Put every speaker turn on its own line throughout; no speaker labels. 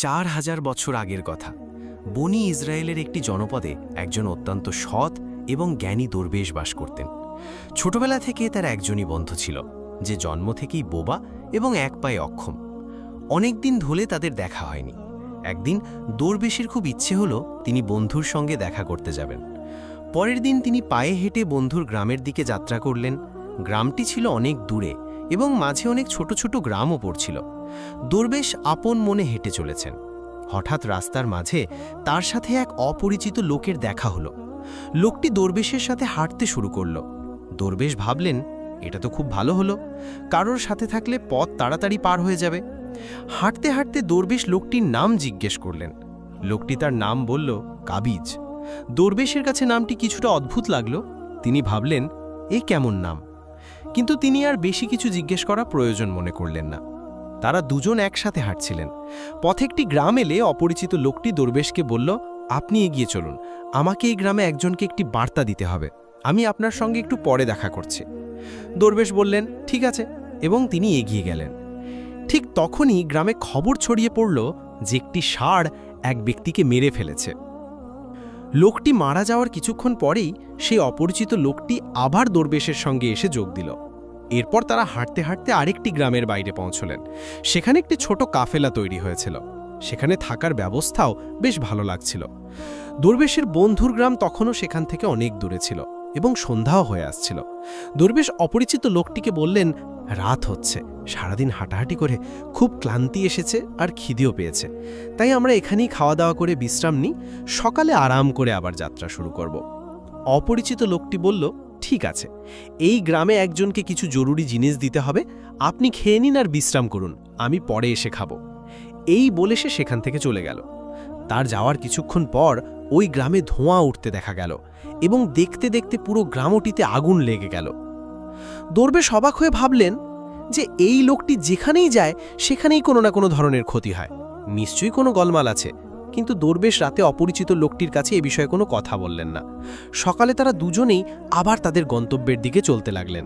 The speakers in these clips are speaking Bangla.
4000 বছর আগের কথা। বনি ইসরায়েলের একটি জনপদে একজন অত্যন্ত সৎ এবং জ্ঞানী দরবেশ বাস করতেন। ছোটবেলা থেকে তার একজনই বন্ধু ছিল, যে জন্ম থেকেই বোবা এবং এক পায়ে অক্ষম। অনেক দিন ধরে তাদের দেখা হয়নি। একদিন দরবেশের খুব ইচ্ছে হলো তিনি বন্ধুর সঙ্গে দেখা করতে যাবেন। পরের দিন তিনি পায়ে হেঁটে বন্ধুর গ্রামের দিকে যাত্রা করলেন। গ্রামটি ছিল অনেক দূরে এবং মাঝে অনেক ছোট ছোট গ্রামও পড়ছিল। দরবেশ আপন মনে হেঁটে চলেছেন। হঠাৎ রাস্তার মাঝে তার সাথে এক অপরিচিত লোকের দেখা হলো। লোকটি দরবেশের সাথে হাঁটতে শুরু করল। দরবেশ ভাবলেন, এটা তো খুব ভালো হলো, কারোর সাথে থাকলে পথ তাড়াতাড়ি পার হয়ে যাবে। হাঁটতে হাঁটতে দরবেশ লোকটির নাম জিজ্ঞেস করলেন। লোকটি তার নাম বলল, কাবিজ। দরবেশের কাছে নামটি কিছুটা অদ্ভুত লাগলো। তিনি ভাবলেন, এ কেমন নাম? কিন্তু তিনি আর বেশি কিছু জিজ্ঞেস করা প্রয়োজন মনে করলেন না। তারা দুজন একসাথে হাঁটছিলেন। পথে একটি গ্রাম এলে অপরিচিত লোকটি দরবেশকে বলল, আপনি এগিয়ে চলুন, আমাকে এই গ্রামে একজনকে একটি বার্তা দিতে হবে। আমি আপনার সঙ্গে একটু পরে দেখা করছি। দরবেশ বললেন, ঠিক আছে, এবং তিনি এগিয়ে গেলেন। ঠিক তখনই গ্রামে খবর ছড়িয়ে পড়ল যে একটি ষাঁড় এক ব্যক্তিকে মেরে ফেলেছে। লোকটি মারা যাওয়ার কিছুক্ষণ পরেই সেই অপরিচিত লোকটি আবার দরবেশের সঙ্গে এসে যোগ দিল। এরপর তারা হাঁটতে হাঁটতে আরেকটি গ্রামের বাইরে পৌঁছলেন। সেখানে একটি ছোট কাফেলা তৈরি হয়েছিল। সেখানে থাকার ব্যবস্থাও বেশ ভালো লাগছিল। দরবেশের বন্ধুর গ্রাম তখনও সেখান থেকে অনেক দূরে ছিল এবং সন্ধ্যাও হয়ে আসছিল। দরবেশ অপরিচিত লোকটিকে বললেন, রাত হচ্ছে, সারাদিন হাঁটাহাঁটি করে খুব ক্লান্তি এসেছে আর খিদেও পেয়েছে, তাই আমরা এখানেই খাওয়া দাওয়া করে বিশ্রাম নিই, সকালে আরাম করে আবার যাত্রা শুরু করব। অপরিচিত লোকটি বলল, ঠিক আছে, এই গ্রামে একজনকে কিছু জরুরি জিনিস দিতে হবে, আপনি খেয়ে নিন আর বিশ্রাম করুন, আমি পরে এসে খাব। এই বলে সে সেখান থেকে চলে গেল। তার যাওয়ার কিছুক্ষণ পর ওই গ্রামে ধোঁয়া উঠতে দেখা গেল এবং দেখতে দেখতে পুরো গ্রামটিতে আগুন লেগে গেল। দরবেশ অবাক হয়ে ভাবলেন যে এই লোকটি যেখানেই যায় সেখানেই কোনো না কোনো ধরনের ক্ষতি হয়, নিশ্চয়ই কোনো গলমাল আছে। কিন্তু দরবেশ রাতে অপরিচিত লোকটির কাছে এ বিষয়ে কোনো কথা বললেন না। সকালে তারা দুজনেই আবার তাদের গন্তব্যের দিকে চলতে লাগলেন।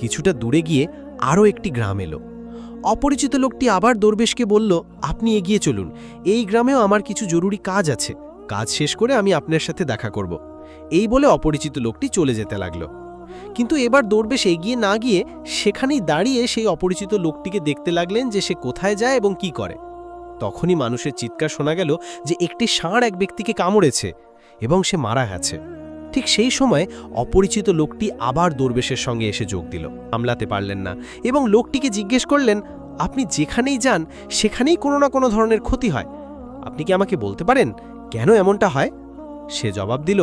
কিছুটা দূরে গিয়ে আরও একটি গ্রাম এলো। অপরিচিত লোকটি আবার দরবেশকে বলল, আপনি এগিয়ে চলুন, এই গ্রামেও আমার কিছু জরুরি কাজ আছে, কাজ শেষ করে আমি আপনার সাথে দেখা করব। এই বলে অপরিচিত লোকটি চলে যেতে লাগলো। কিন্তু এবার দরবেশ এগিয়ে না গিয়ে সেখানেই দাঁড়িয়ে সেই অপরিচিত লোকটিকে দেখতে লাগলেন যে সে কোথায় যায় এবং কি করে। তখনই মানুষের চিৎকার শোনা গেল যে একটি ষাঁড় এক ব্যক্তিকে কামড়েছে এবং সে মারা গেছে। ঠিক সেই সময় অপরিচিত লোকটি আবার দরবেশের সঙ্গে এসে যোগ দিল। সামলাতে পারলেন না এবং লোকটিকে জিজ্ঞেস করলেন, আপনি যেখানেই যান সেখানেই কোনো না কোনো ধরনের ক্ষতি হয়, আপনি কি আমাকে বলতে পারেন কেন এমনটা হয়? সে জবাব দিল,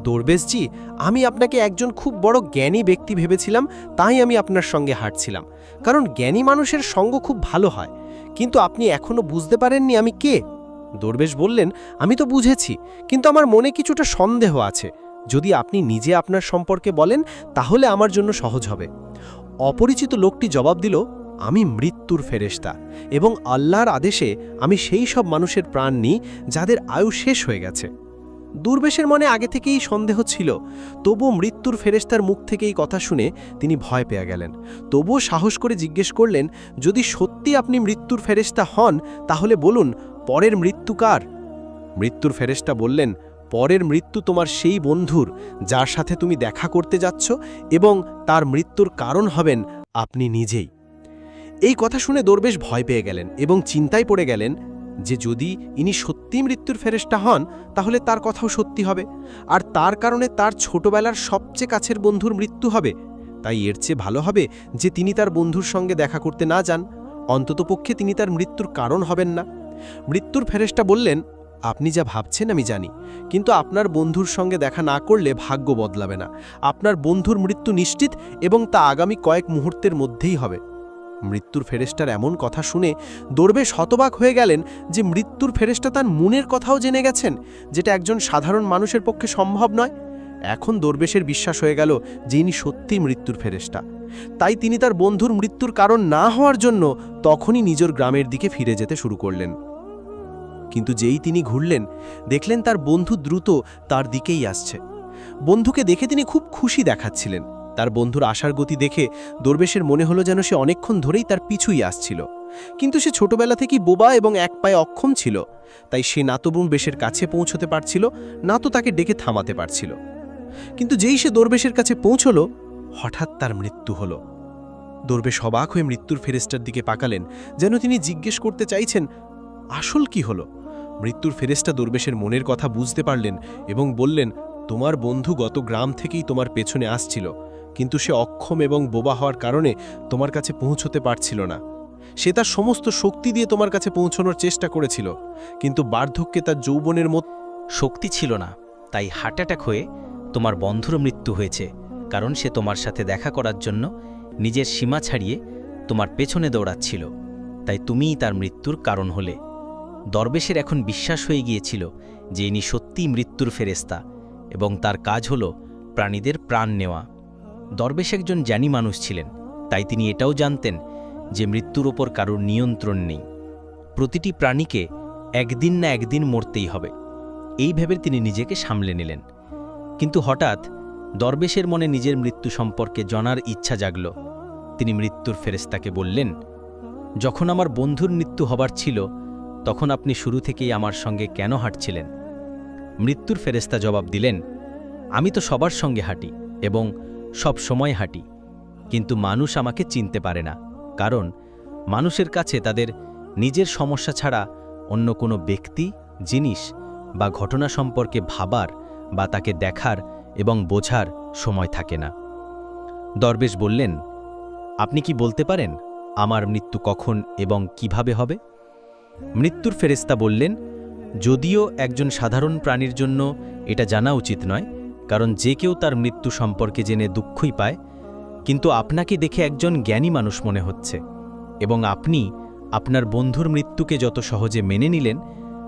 দরবেশজি, আমি আপনাকে একজন খুব বড় জ্ঞানী ব্যক্তি ভেবেছিলাম, তাই আমি আপনার সঙ্গে হাঁটছিলাম, কারণ জ্ঞানী মানুষের সঙ্গ খুব ভালো হয়। কিন্তু আপনি এখনো বুঝতে পারেননি আমি কে? দরবেশ বললেন, আমি তো বুঝেছি, কিন্তু আমার মনে কিছুটা সন্দেহ আছে। যদি আপনি নিজে আপনার সম্পর্কে বলেন তাহলে আমার জন্য সহজ হবে। অপরিচিত লোকটি জবাব দিল, আমি মৃত্যুর ফেরেশতা এবং আল্লাহর আদেশে আমি সেই সব মানুষের প্রাণ নিই যাদের আয়ু শেষ হয়ে গেছে। দরবেশের মনে আগে থেকেই সন্দেহ ছিল, তবুও মৃত্যুর ফেরেশতার মুখ থেকে এই কথা শুনে তিনি ভয় পেয়ে গেলেন। তবুও সাহস করে জিজ্ঞেস করলেন, যদি সত্যি আপনি মৃত্যুর ফেরেশতা হন তাহলে বলুন, পরের মৃত্যু কার? মৃত্যুর ফেরেশতা বললেন, পরের মৃত্যু তোমার সেই বন্ধুর যার সাথে তুমি দেখা করতে যাচ্ছ, এবং তার মৃত্যুর কারণ হবেন আপনি নিজেই। এই কথা শুনে দরবেশ ভয় পেয়ে গেলেন এবং চিন্তায় পড়ে গেলেন যে যদি ইনি সত্যি মৃত্যুর ফেরেশতা হন তাহলে তার কথাও সত্যি হবে, আর তার কারণে তার ছোটবেলার সবচেয়ে কাছের বন্ধুর মৃত্যু হবে। তাই এর চেয়ে ভালো হবে যে তিনি তার বন্ধুর সঙ্গে দেখা করতে না যান, অন্ততপক্ষে তিনি তার মৃত্যুর কারণ হবেন না। মৃত্যুর ফেরেশতা বললেন, আপনি যা ভাবছেন আমি জানি, কিন্তু আপনার বন্ধুর সঙ্গে দেখা না করলে ভাগ্য বদলাবে না। আপনার বন্ধুর মৃত্যু নিশ্চিত এবং তা আগামী কয়েক মুহূর্তের মধ্যেই হবে। মৃত্যুর ফেরেশতার এমন কথা শুনে দরবেশ হতবাক হয়ে গেলেন যে মৃত্যুর ফেরেশতা তার মনের কথাও জেনে গেছেন, যেটা একজন সাধারণ মানুষের পক্ষে সম্ভব নয়। এখন দরবেশের বিশ্বাস হয়ে গেল যে ইনি সত্যিই মৃত্যুর ফেরেশতা। তাই তিনি তার বন্ধুর মৃত্যুর কারণ না হওয়ার জন্য তখনই নিজের গ্রামের দিকে ফিরে যেতে শুরু করলেন। কিন্তু যেই তিনি ঘুরলেন, দেখলেন তার বন্ধু দ্রুত তার দিকেই আসছে। বন্ধুকে দেখে তিনি খুব খুশি দেখাচ্ছিলেন। তার বন্ধুর আসার গতি দেখে দরবেশের মনে হলো যেন সে অনেকক্ষণ ধরেই তার পিছুই আসছিল।
কিন্তু সে ছোটবেলা থেকেই বোবা এবং এক পায়ে অক্ষম ছিল, তাই সে না তো দরবেশের কাছে পৌঁছতে পারছিল, না তো তাকে ডেকে থামাতে পারছিল। কিন্তু যেই সে দরবেশের কাছে পৌঁছল, হঠাৎ তার মৃত্যু হলো। দরবেশ অবাক হয়ে মৃত্যুর ফেরেশতার দিকে পাকালেন, যেন তিনি জিজ্ঞেস করতে চাইছেন, আসল কি হলো? মৃত্যুর ফেরেশতা দরবেশের মনের কথা বুঝতে পারলেন এবং বললেন, তোমার বন্ধু গত গ্রাম থেকেই তোমার পেছনে আসছিল, কিন্তু সে অক্ষম এবং বোবা হওয়ার কারণে তোমার কাছে পৌঁছতে পারছিল না। সে তার সমস্ত শক্তি দিয়ে তোমার কাছে পৌঁছানোর চেষ্টা করেছিল, কিন্তু বার্ধক্যে তার যৌবনের মতো
শক্তি ছিল না, তাই হার্ট অ্যাটাক হয়ে তোমার বন্ধুর মৃত্যু হয়েছে, কারণ সে তোমার সাথে দেখা করার জন্য নিজের সীমা ছাড়িয়ে তোমার পেছনে দৌড়াচ্ছিল, তাই তুমিই তার মৃত্যুর কারণ হলে। দরবেশের এখন বিশ্বাস হয়ে গিয়েছিল যে ইনি সত্যিই মৃত্যুর ফেরেশতা এবং তার কাজ হল প্রাণীদের প্রাণ নেওয়া। দরবেশ একজন জ্ঞানী মানুষ ছিলেন, তাই তিনি এটাও জানতেন যে মৃত্যুর ওপর কারোর নিয়ন্ত্রণ নেই। প্রতিটি প্রাণীকে একদিন না একদিন মরতেই হবে, এই ভেবে তিনি নিজেকে সামলে নিলেন। কিন্তু হঠাৎ দরবেশের মনে নিজের মৃত্যু সম্পর্কে জানার ইচ্ছা জাগল। তিনি মৃত্যুর ফেরেশতাকে বললেন, যখন আমার বন্ধুর মৃত্যু হবার ছিল তখন আপনি শুরু থেকেই আমার সঙ্গে কেন হাঁটছিলেন? মৃত্যুর ফেরেশতা জবাব দিলেন, আমি তো সবার সঙ্গে হাঁটি এবং সব সময় হাঁটি, কিন্তু মানুষ আমাকে চিনতে পারে না, কারণ মানুষের কাছে তাদের নিজের সমস্যা ছাড়া অন্য কোনো ব্যক্তি, জিনিস বা ঘটনা সম্পর্কে ভাবার বা তাকে দেখার এবং বোঝার সময় থাকে না। দরবেশ বললেন, আপনি কি বলতে পারেন আমার মৃত্যু কখন এবং কিভাবে হবে? মৃত্যুর ফেরেশতা বললেন, যদিও একজন সাধারণ প্রাণীর জন্য এটা জানা উচিত নয়, কারণ যে কেউ তার মৃত্যু সম্পর্কে জেনে দুঃখই পায়, কিন্তু আপনাকে দেখে একজন জ্ঞানী মানুষ মনে হচ্ছে এবং আপনি আপনার বন্ধুর মৃত্যুকে যত সহজে মেনে নিলেন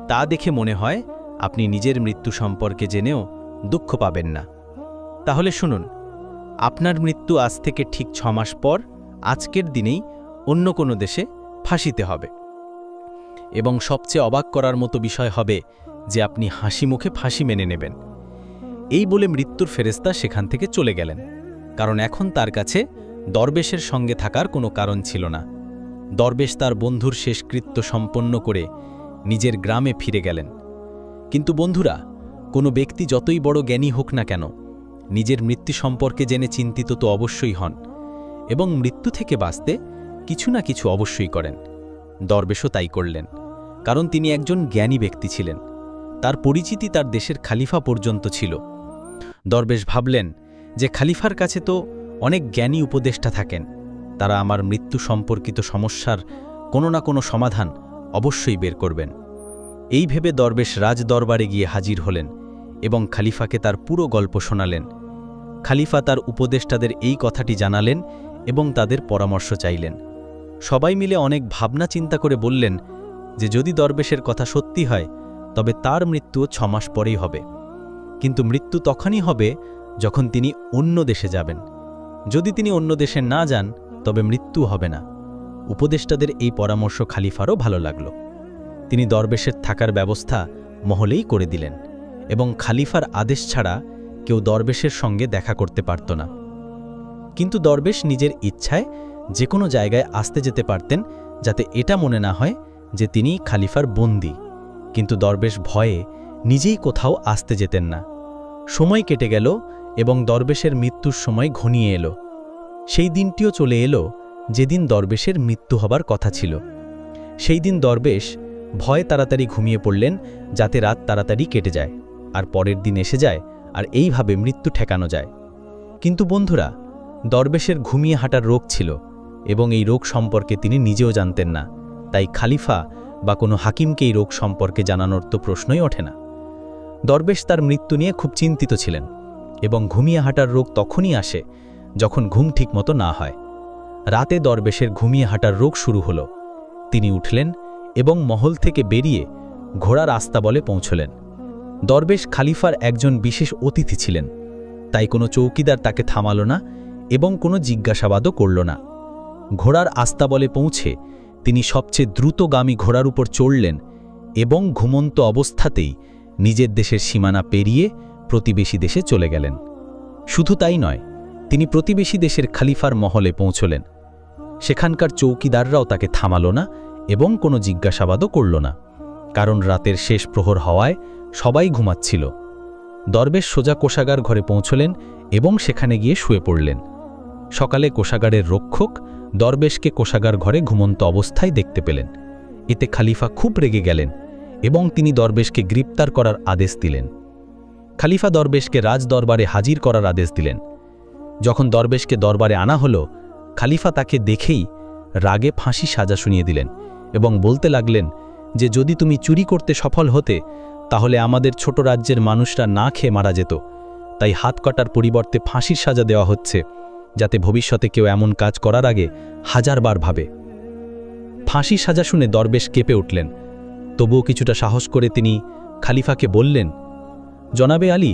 তা দেখে মনে হয় আপনি নিজের মৃত্যু সম্পর্কে জেনেও দুঃখ পাবেন না। তাহলে শুনুন, আপনার মৃত্যু আজ থেকে ঠিক 6 মাস পর আজকের দিনেই অন্য কোনো দেশে ফাঁসিতে হবে, এবং সবচেয়ে অবাক করার মতো বিষয় হবে যে আপনি হাসি মুখে ফাঁসি মেনে নেবেন। এই বলে মৃত্যুর ফেরেশতা সেখান থেকে চলে গেলেন, কারণ এখন তার কাছে দরবেশের সঙ্গে থাকার কোনো কারণ ছিল না। দরবেশ তার বন্ধুর শেষকৃত্য সম্পন্ন করে নিজের গ্রামে ফিরে গেলেন। কিন্তু বন্ধুরা, কোনো ব্যক্তি যতই বড় জ্ঞানী হোক না কেন, নিজের মৃত্যু সম্পর্কে জেনে চিন্তিত তো অবশ্যই হন এবং মৃত্যু থেকে বাঁচতে কিছু না কিছু অবশ্যই করেন। দরবেশও তাই করলেন, কারণ তিনি একজন জ্ঞানী ব্যক্তি ছিলেন। তার পরিচিতি তার দেশের খালিফা পর্যন্ত ছিল। দরবেশ ভাবলেন যে খালিফার কাছে তো অনেক জ্ঞানী উপদেষ্টা থাকেন, তারা আমার মৃত্যু সম্পর্কিত সমস্যার কোনো না কোনো সমাধান অবশ্যই বের করবেন। এই ভেবে দরবেশ রাজ দরবারে গিয়ে হাজির হলেন এবং খালিফাকে তার পুরো গল্প শোনালেন। খালিফা তার উপদেষ্টাদের এই কথাটি জানালেন এবং তাদের পরামর্শ চাইলেন। সবাই মিলে অনেক ভাবনা চিন্তা করে বললেন যে যদি দরবেশের কথা সত্যি হয় তবে তার মৃত্যুও 6 মাস পরেই হবে, কিন্তু মৃত্যু তখনই হবে যখন তিনি অন্য দেশে যাবেন। যদি তিনি অন্য দেশে না যান তবে মৃত্যু হবে না। উপদেষ্টাদের এই পরামর্শ খালিফারও ভালো লাগল। তিনি দরবেশের থাকার ব্যবস্থা মহলেই করে দিলেন এবং খালিফার আদেশ ছাড়া কেউ দরবেশের সঙ্গে দেখা করতে পারত না। কিন্তু দরবেশ নিজের ইচ্ছায় যে কোনো জায়গায় আসতে যেতে পারতেন, যাতে এটা মনে না হয় যে তিনি খালিফার বন্দী। কিন্তু দরবেশ ভয়ে নিজেই কোথাও আসতে যেতেন না। সময় কেটে গেল এবং দরবেশের মৃত্যুর সময় ঘনিয়ে এলো। সেই দিনটিও চলে এলো যেদিন দরবেশের মৃত্যু হবার কথা ছিল। সেই দিন দরবেশ ভয়ে তাড়াতাড়ি ঘুমিয়ে পড়লেন, যাতে রাত তাড়াতাড়ি কেটে যায় আর পরের দিন এসে যায় আর এইভাবে মৃত্যু ঠেকানো যায়। কিন্তু বন্ধুরা, দরবেশের ঘুমিয়ে হাঁটার রোগ ছিল এবং এই রোগ সম্পর্কে তিনি নিজেও জানতেন না, তাই খালিফা বা কোনো হাকিমকে এই রোগ সম্পর্কে জানানোর তো প্রশ্নই ওঠে না। দরবেশ তার মৃত্যু নিয়ে খুব চিন্তিত ছিলেন এবং ঘুমিয়ে হাঁটার রোগ তখনই আসে যখন ঘুম ঠিকমতো না হয়। রাতে দরবেশের ঘুমিয়ে হাঁটার রোগ শুরু হলো। তিনি উঠলেন এবং মহল থেকে বেরিয়ে ঘোড়ার আস্তাবলে পৌঁছলেন। দরবেশ খালিফার একজন বিশেষ অতিথি ছিলেন, তাই কোনো চৌকিদার তাকে থামালো না এবং কোনো জিজ্ঞাসাবাদও করল না। ঘোড়ার আস্তাবলে পৌঁছে তিনি সবচেয়ে দ্রুতগামী ঘোড়ার উপর চড়লেন এবং ঘুমন্ত অবস্থাতেই নিজের দেশের সীমানা পেরিয়ে প্রতিবেশী দেশে চলে গেলেন। শুধু তাই নয়, তিনি প্রতিবেশী দেশের খলিফার মহলে পৌঁছলেন। সেখানকার চৌকিদাররাও তাকে থামালো না এবং কোনো জিজ্ঞাসাবাদও করল না, কারণ রাতের শেষ প্রহর হওয়ায় সবাই ঘুমাচ্ছিল। দরবেশ সোজা কোষাগার ঘরে পৌঁছলেন এবং সেখানে গিয়ে শুয়ে পড়লেন। সকালে কোষাগারের রক্ষক দরবেশকে কোষাগার ঘরে ঘুমন্ত অবস্থায় দেখতে পেলেন। এতে খলিফা খুব রেগে গেলেন এবং তিনি দরবেশকে গ্রেপ্তার করার আদেশ দিলেন। খলিফা দরবেশকে রাজদরবারে হাজির করার আদেশ দিলেন। যখন দরবেশকে দরবারে আনা হলো, খলিফা তাকে দেখেই রাগে ফাঁসি সাজা শুনিয়ে দিলেন এবং বলতে লাগলেন যে যদি তুমি চুরি করতে সফল হতে তাহলে আমাদের ছোট রাজ্যের মানুষরা না খেয়ে মারা যেত, তাই হাত কাটার পরিবর্তে ফাঁসির সাজা দেওয়া হচ্ছে, যাতে ভবিষ্যতে কেউ এমন কাজ করার আগে হাজারবার ভাবে। ফাঁসির সাজা শুনে দরবেশ কেঁপে উঠলেন। তবুও কিছুটা সাহস করে তিনি খলিফাকে বললেন, জনাবে আলী,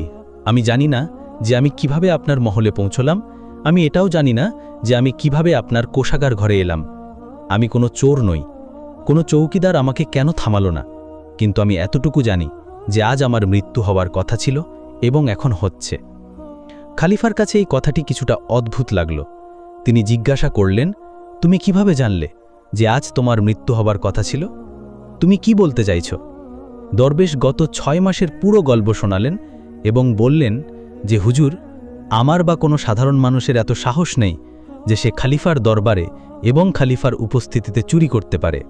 আমি জানি না যে আমি কিভাবে আপনার মহলে পৌঁছলাম, আমি এটাও জানি না যে আমি কিভাবে আপনার কোষাগার ঘরে এলাম। আমি কোনো চোর নই, কোনো চৌকিদার আমাকে কেন থামালো না, কিন্তু আমি এতটুকু জানি যে আজ আমার মৃত্যু হওয়ার কথা ছিল এবং এখন হচ্ছে। খলিফার কাছে এই কথাটি কিছুটা অদ্ভুত লাগল। তিনি জিজ্ঞাসা করলেন, তুমি কিভাবে জানলে যে আজ তোমার মৃত্যু হবার কথা ছিল? তুমি কি বলতে চাইছ? দরবেশ গত 6 মাসের পুরো গল্প শোনালেন এবং বললেন যে হুজুর, আমার বা কোনো সাধারণ মানুষের এত সাহস নেই যে সে খলিফার দরবারে এবং খলিফার উপস্থিতিতে চুরি করতে পারে।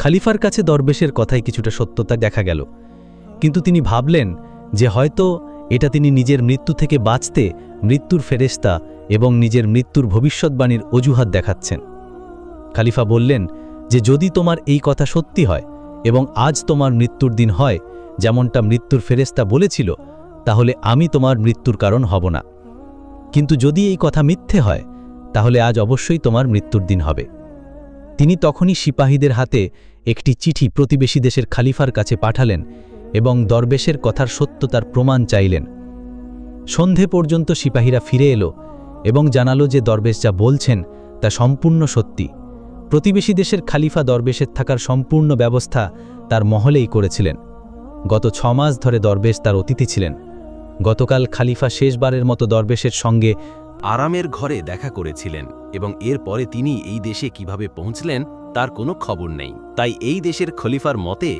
খলিফার কাছে দরবেশের কথায় কিছুটা সত্যতা দেখা গেল, কিন্তু তিনি ভাবলেন যে হয়তো এটা তিনি নিজের মৃত্যু থেকে বাঁচতে মৃত্যুর ফেরেশতা এবং নিজের মৃত্যুর ভবিষ্যৎবাণীর অজুহাত দেখাচ্ছেন। খলিফা বললেন যে যদি তোমার এই কথা সত্যি হয় এবং আজ তোমার মৃত্যুর দিন হয় যেমনটা মৃত্যুর ফেরেশতা বলেছিল, তাহলে আমি তোমার মৃত্যুর কারণ হব না, কিন্তু যদি এই কথা মিথ্যে হয় তাহলে আজ অবশ্যই তোমার মৃত্যুর দিন হবে। তিনি তখনই সিপাহীদের হাতে একটি চিঠি প্রতিবেশী দেশের খলিফার কাছে পাঠালেন এবং দরবেশের কথার সত্যতার প্রমাণ চাইলেন। সন্ধে পর্যন্ত সিপাহীরা ফিরে এলো এবং জানালো যে দরবেশ যা বলছেন তা সম্পূর্ণ সত্যি। প্রতিবেশী দেশের খলিফা দরবেশের থাকার সম্পূর্ণ ব্যবস্থা তার মহলেই করেছিলেন। গত 6 মাস ধরে দরবেশ তার অতিথি ছিলেন। গতকাল খলিফা শেষবারের মতো দরবেশের সঙ্গে
আরামের ঘরে দেখা করেছিলেন এবং এরপরে তিনি এই দেশে কিভাবে পৌঁছলেন তার কোনো খবর নেই। তাই এই দেশের খলিফার মতে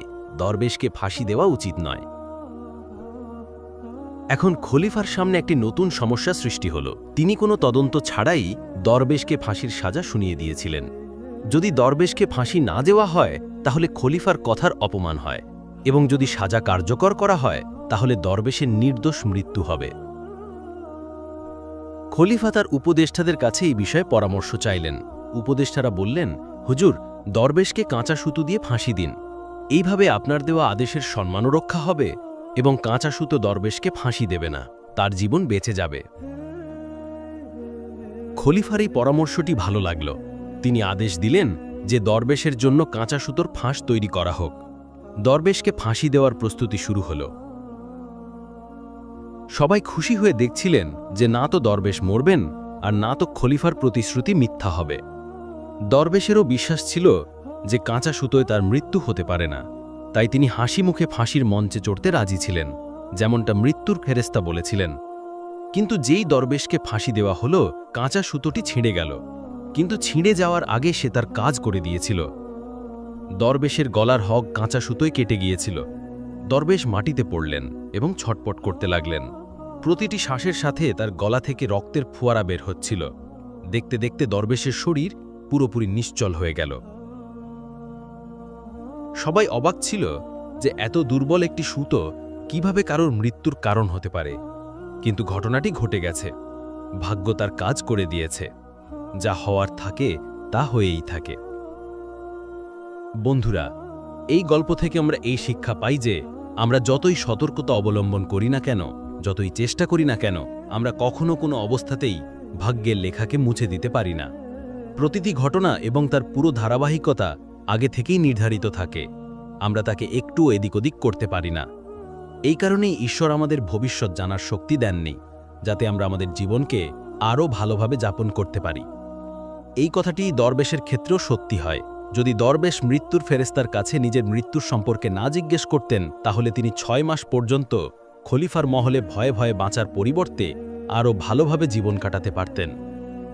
দরবেশকে ফাঁসি দেওয়া উচিত নয়। এখন খলিফার সামনে একটি নতুন সমস্যা সৃষ্টি হল। তিনি কোনো তদন্ত ছাড়াই দরবেশকে ফাঁসির সাজা শুনিয়ে দিয়েছিলেন। যদি দরবেশকে ফাঁসি না দেওয়া হয় তাহলে খলিফার কথার অপমান হয়, এবং যদি সাজা কার্যকর করা হয় তাহলে দরবেশের নির্দোষ মৃত্যু হবে। খলিফা তার উপদেষ্টাদের কাছে এই বিষয়ে পরামর্শ চাইলেন। উপদেষ্টারা বললেন, হুজুর, দরবেশকে কাঁচা সুতো দিয়ে ফাঁসি দিন। এইভাবে আপনার দেওয়া আদেশের সম্মানও রক্ষা হবে এবং কাঁচা সুতো দরবেশকে ফাঁসি দেবে না, তার জীবন বেঁচে যাবে। খলিফার এই পরামর্শটি ভালো লাগল। তিনি আদেশ দিলেন যে দরবেশের জন্য কাঁচা সুতোর ফাঁস তৈরি করা হোক। দরবেশকে ফাঁসি দেওয়ার প্রস্তুতি শুরু হল। সবাই খুশি হয়ে দেখছিলেন যে না তো দরবেশ মরবেন আর না তো খলিফার প্রতিশ্রুতি মিথ্যা হবে। দরবেশেরও বিশ্বাস ছিল যে কাঁচা সুতোয় তার মৃত্যু হতে পারে না, তাই তিনি হাসি মুখে ফাঁসির মঞ্চে চড়তে রাজি ছিলেন, যেমনটা মৃত্যুর ফেরেশতা বলেছিলেন। কিন্তু যেই দরবেশকে ফাঁসি দেওয়া হলো, কাঁচা সুতোটি ছিঁড়ে গেল। কিন্তু ছিঁড়ে যাওয়ার আগে সে তার কাজ করে দিয়েছিল। দরবেশের গলার হগ কাঁচা সুতোয় কেটে গিয়েছিল। দরবেশ মাটিতে পড়লেন এবং ছটপট করতে লাগলেন। প্রতিটি শ্বাসের সাথে তার গলা থেকে রক্তের ফোয়ারা বের হচ্ছিল। দেখতে দেখতে দরবেশের শরীর পুরোপুরি নিশ্চল হয়ে গেল। সবাই অবাক ছিল যে এত দুর্বল একটি সুতো কিভাবে কারোর মৃত্যুর কারণ হতে পারে। কিন্তু ঘটনাটি ঘটে গেছে। ভাগ্য তার কাজ করে দিয়েছে। যা হওয়ার থাকে তা হয়েই থাকে। বন্ধুরা, এই গল্প থেকে আমরা এই শিক্ষা পাই যে আমরা যতই সতর্কতা অবলম্বন করি না কেন, যতই চেষ্টা করি না কেন, আমরা কখনো কোনো অবস্থাতেই ভাগ্যের লেখাকে মুছে দিতে পারি না। প্রতিটি ঘটনা এবং তার পুরো ধারাবাহিকতা আগে থেকেই নির্ধারিত থাকে। আমরা তাকে একটু এদিক ওদিক করতে পারি না। এই কারণেই ঈশ্বর আমাদের ভবিষ্যৎ জানার শক্তি দেননি, যাতে আমরা আমাদের জীবনকে আরও ভালোভাবে যাপন করতে পারি। এই কথাটি দরবেশের ক্ষেত্রেও সত্যি হয়। যদি দরবেশ মৃত্যুর ফেরেশতার কাছে নিজের মৃত্যুর সম্পর্কে না জিজ্ঞেস করতেন, তাহলে তিনি 6 মাস পর্যন্ত খলিফার মহলে ভয়ে ভয়ে বাঁচার পরিবর্তে আরও ভালোভাবে জীবন কাটাতে পারতেন।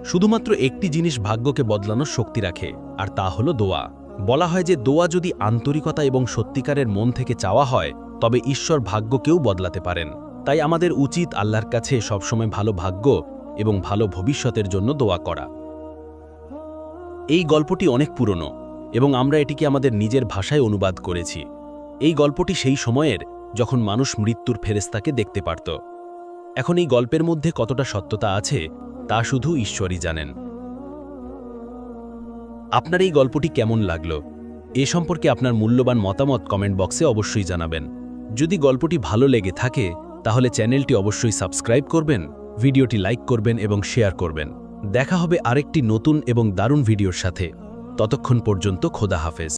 শুধুমাত্র একটি জিনিস ভাগ্যকে বদলানোর শক্তি রাখে, আর তা হলো দোয়া। বলা হয় যে দোয়া যদি আন্তরিকতা এবং সত্যিকারের মন থেকে চাওয়া হয়, তবে ঈশ্বর ভাগ্যকেও বদলাতে পারেন। তাই আমাদের উচিত আল্লাহর কাছে সবসময় ভালো ভাগ্য এবং ভালো ভবিষ্যতের জন্য দোয়া করা। এই গল্পটি অনেক পুরনো এবং আমরা এটিকে আমাদের নিজের ভাষায় অনুবাদ করেছি। এই গল্পটি সেই সময়ের যখন মানুষ মৃত্যুর ফেরেশতাকে দেখতে পারত। এখন এই গল্পের মধ্যে কতটা সত্যতা আছে তা শুধু ঈশ্বরই জানেন। আপনার এই গল্পটি কেমন লাগলো এ সম্পর্কে আপনার মূল্যবান মতামত কমেন্ট বক্সে অবশ্যই জানাবেন। যদি গল্পটি ভালো লেগে থাকে তাহলে চ্যানেলটি অবশ্যই সাবস্ক্রাইব করবেন, ভিডিওটি লাইক করবেন এবং শেয়ার করবেন। দেখা হবে আরেকটি নতুন এবং দারুণ ভিডিওর সাথে। ততক্ষণ পর্যন্ত খোদা হাফেজ।